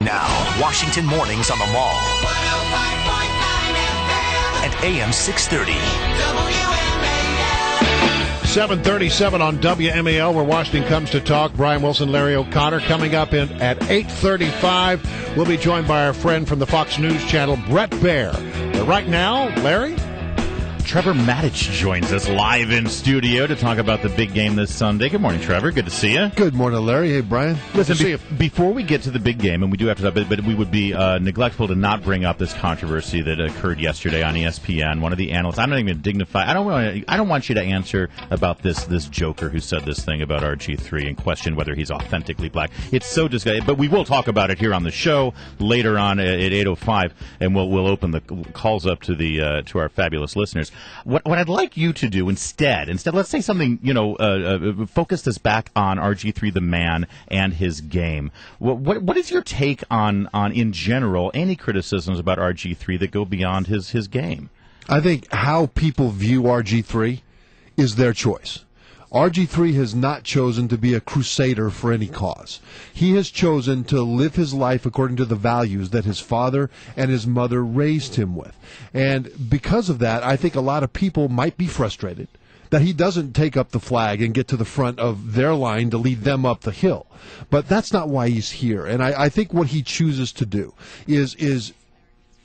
Now, Washington Mornings on the Mall. 105.9 FM. And AM 630. WMAL. 7:37 on WMAL, where Washington comes to talk. Brian Wilson, Larry O'Connor. Coming up at 8:35, we'll be joined by our friend from the Fox News Channel, Brett Baer. But right now, Larry? Trevor Matich joins us live in studio to talk about the big game this Sunday. Good morning, Trevor. Good to see you. Good morning, Larry. Hey, Brian. Listen, before we get to the big game, and we do have to, but we would be neglectful to not bring up this controversy that occurred yesterday on ESPN. One of the analysts, I'm not even dignify. I don't want you to answer about this joker who said this thing about RG3 and question whether he's authentically black. It's so disgusting. But we will talk about it here on the show later on at 8:05, and we'll open the calls up to the to our fabulous listeners. What I'd like you to do instead, let's say something, focus this back on RG3, the man, and his game. What is your take on in general, any criticisms about RG3 that go beyond his game? I think how people view RG3 is their choice. RG3 has not chosen to be a crusader for any cause. He has chosen to live his life according to the values that his father and his mother raised him with. And because of that, I think a lot of people might be frustrated that he doesn't take up the flag and get to the front of their line to lead them up the hill. But that's not why he's here. And I think what he chooses to do is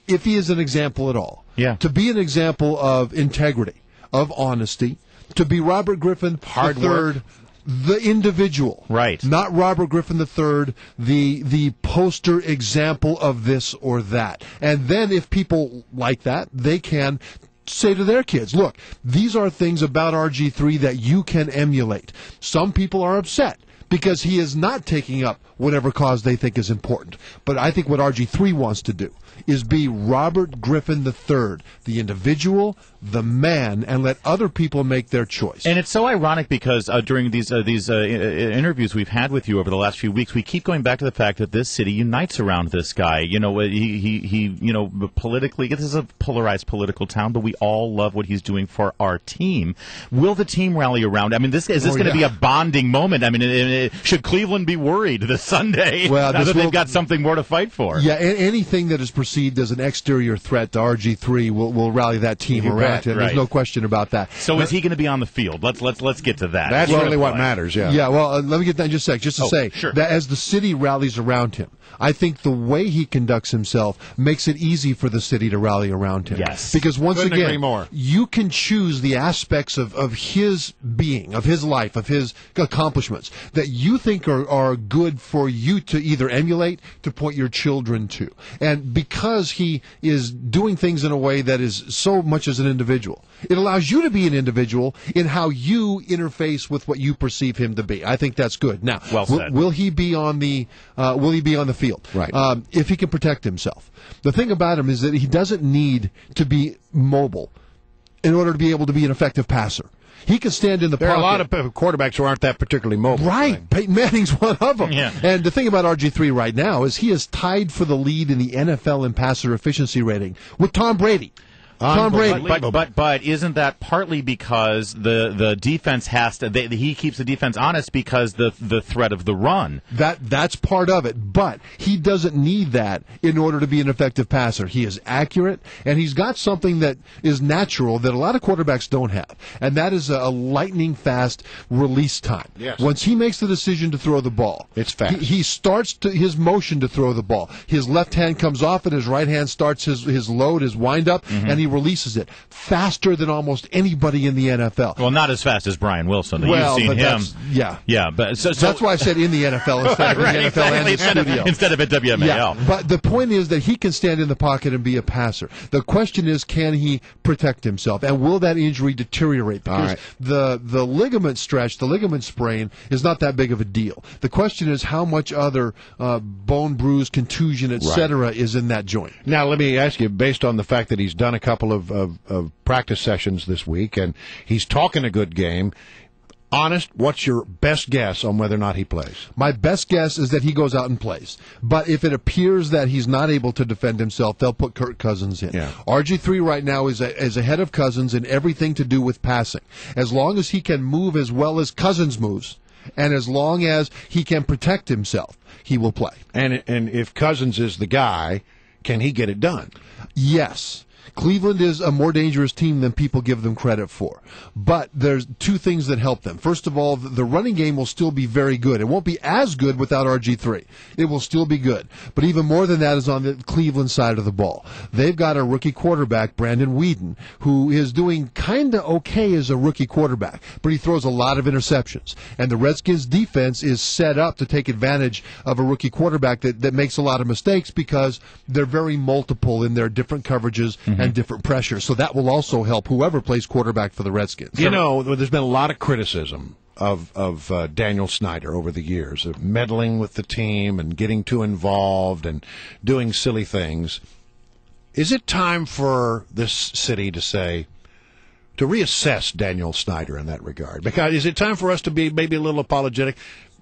if he is an example at all, to be an example of integrity, of honesty, to be Robert Griffin III, the individual, right? Not Robert Griffin III, the poster example of this or that. And then if people like that, they can say to their kids, look, these are things about RG3 that you can emulate. Some people are upset because he is not taking up whatever cause they think is important. But I think what RG3 wants to do is be Robert Griffin III, the individual, the man, and let other people make their choice. And it's so ironic because during these interviews we've had with you over the last few weeks, we keep going back to the fact that this city unites around this guy. He politically, this is a polarized political town, but we all love what he's doing for our team. Will the team rally around? I mean, is this going to be a bonding moment? I mean, should Cleveland be worried this Sunday now that they've got something more to fight for? Yeah, anything that is perceived as an exterior threat to RG3 will rally that team around him. There's no question about that. So is he going to be on the field? Let's get to that. That's really what matters. Yeah. Yeah. Well, let me get that in just a sec. Just to say that as the city rallies around him, I think the way he conducts himself makes it easy for the city to rally around him. Yes. Because once Couldn't again, agree more. you can choose the aspects of his being, of his life, of his accomplishments that you think are good for you to either emulate, to point your children to. And because he is doing things in a way that is so much as an individual, it allows you to be an individual in how you interface with what you perceive him to be. I think that's good. Now, will he be on the field? Right. If he can protect himself. The thing about him is that he doesn't need to be mobile in order to be able to be an effective passer. He can stand in the pocket. There are a lot of quarterbacks who aren't that particularly mobile. Right. Peyton Manning's one of them. Yeah. And the thing about RG3 right now is he is tied for the lead in the NFL in passer efficiency rating with Tom Brady. Tom Brady. But isn't that partly because the defense has to? He keeps the defense honest because the threat of the run. That's part of it. But he doesn't need that in order to be an effective passer. He is accurate, and he's got something that is natural that a lot of quarterbacks don't have, and that is a lightning fast release time. Yes. Once he makes the decision to throw the ball, it's fast. He starts his motion to throw the ball. His left hand comes off, and his right hand starts his load, his wind up, and he releases it faster than almost anybody in the NFL. Well, not as fast as Brian Wilson. You've seen him. But so that's why I said in the NFL instead of in the NFL and the studio. Instead of at WMAL. Yeah, but the point is that he can stand in the pocket and be a passer. The question is, can he protect himself, and will that injury deteriorate? Because the ligament stretch, the ligament sprain, is not that big of a deal. The question is how much other bone bruise, contusion, etc., is in that joint. Now, let me ask you, based on the fact that he's done a couple of practice sessions this week, and he's talking a good game, honest, what's your best guess on whether or not he plays? My best guess is that he goes out and plays. But if it appears that he's not able to defend himself, they'll put Kirk Cousins in. Yeah. RG3 right now is ahead of Cousins in everything to do with passing. As long as he can move as well as Cousins moves, And as long as he can protect himself, he will play. And if Cousins is the guy, can he get it done? Yes. Cleveland is a more dangerous team than people give them credit for. But there's two things that help them. First of all, the running game will still be very good. It won't be as good without RG3. It will still be good. But even more than that is on the Cleveland side of the ball. They've got a rookie quarterback, Brandon Weeden, who is doing kind of okay as a rookie quarterback, but he throws a lot of interceptions. And the Redskins defense is set up to take advantage of a rookie quarterback that makes a lot of mistakes because they're very multiple in their different coverages and different pressures. So that will also help whoever plays quarterback for the Redskins. You know, there's been a lot of criticism of Daniel Snyder over the years, of meddling with the team and getting too involved and doing silly things. Is it time for this city to reassess Daniel Snyder in that regard? Because is it time for us to be maybe a little apologetic?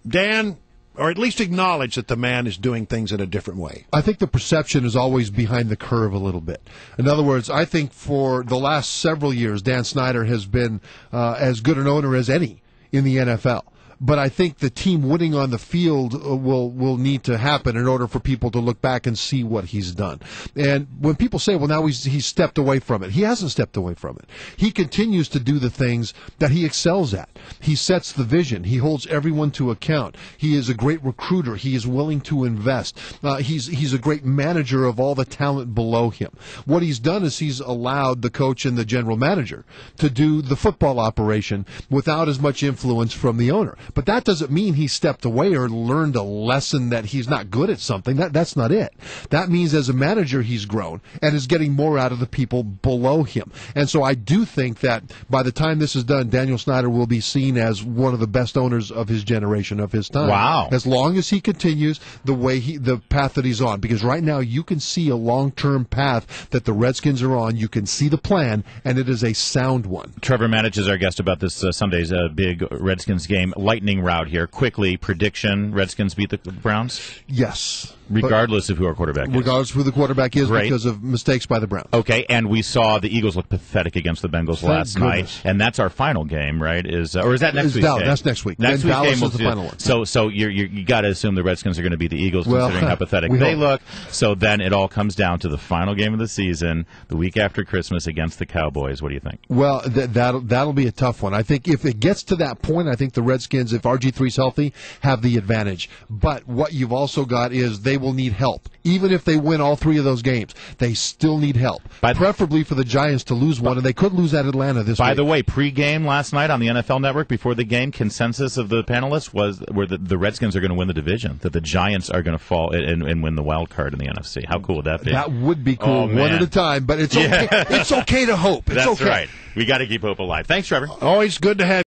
Dan, or at least acknowledge that the man is doing things in a different way. I think the perception is always behind the curve a little bit. In other words, I think for the last several years, Dan Snyder has been as good an owner as any in the NFL. But I think the team winning on the field will need to happen in order for people to look back and see what he's done. And when people say, well, now he's stepped away from it, he hasn't stepped away from it. He continues to do the things that he excels at. He sets the vision. He holds everyone to account. He is a great recruiter. He is willing to invest. He's a great manager of all the talent below him. What he's done is he's allowed the coach and the general manager to do the football operation without as much influence from the owner. But that doesn't mean he stepped away or learned a lesson that he's not good at something. That's not it. That means as a manager he's grown and is getting more out of the people below him. And so I do think that by the time this is done, Daniel Snyder will be seen as one of the best owners of his generation, of his time. Wow. As long as he continues the path that he's on. Because right now you can see a long-term path that the Redskins are on. You can see the plan, and it is a sound one. Trevor Matich is our guest about this Sunday's big Redskins game. Lightning route here. Quickly, prediction, Redskins beat the Browns? Yes. Regardless of who our quarterback is. Regardless of who the quarterback is. Great. Because of mistakes by the Browns. Okay, and we saw the Eagles look pathetic against the Bengals last night, and that's our final game, right? Or is that next week's game? That's next week. Next week's Dallas game is the final one. So you got to assume the Redskins are going to be the Eagles, considering how pathetic they look. So then it all comes down to the final game of the season, the week after Christmas against the Cowboys. What do you think? Well, that'll be a tough one. I think if it gets to that point, I think the Redskins, if RG3's healthy, have the advantage. But what you've also got is they will need help. Even if they win all three of those games, they still need help. Preferably for the Giants to lose one, and they could lose at Atlanta this week. By the way, pregame last night on the NFL Network, before the game, consensus of the panelists was the Redskins are going to win the division, that the Giants are going to fall and win the wild card in the NFC. How cool would that be? That would be cool, one at a time, but it's okay. It's okay to hope. It's That's okay. right. We got to keep hope alive. Thanks, Trevor. Always good to have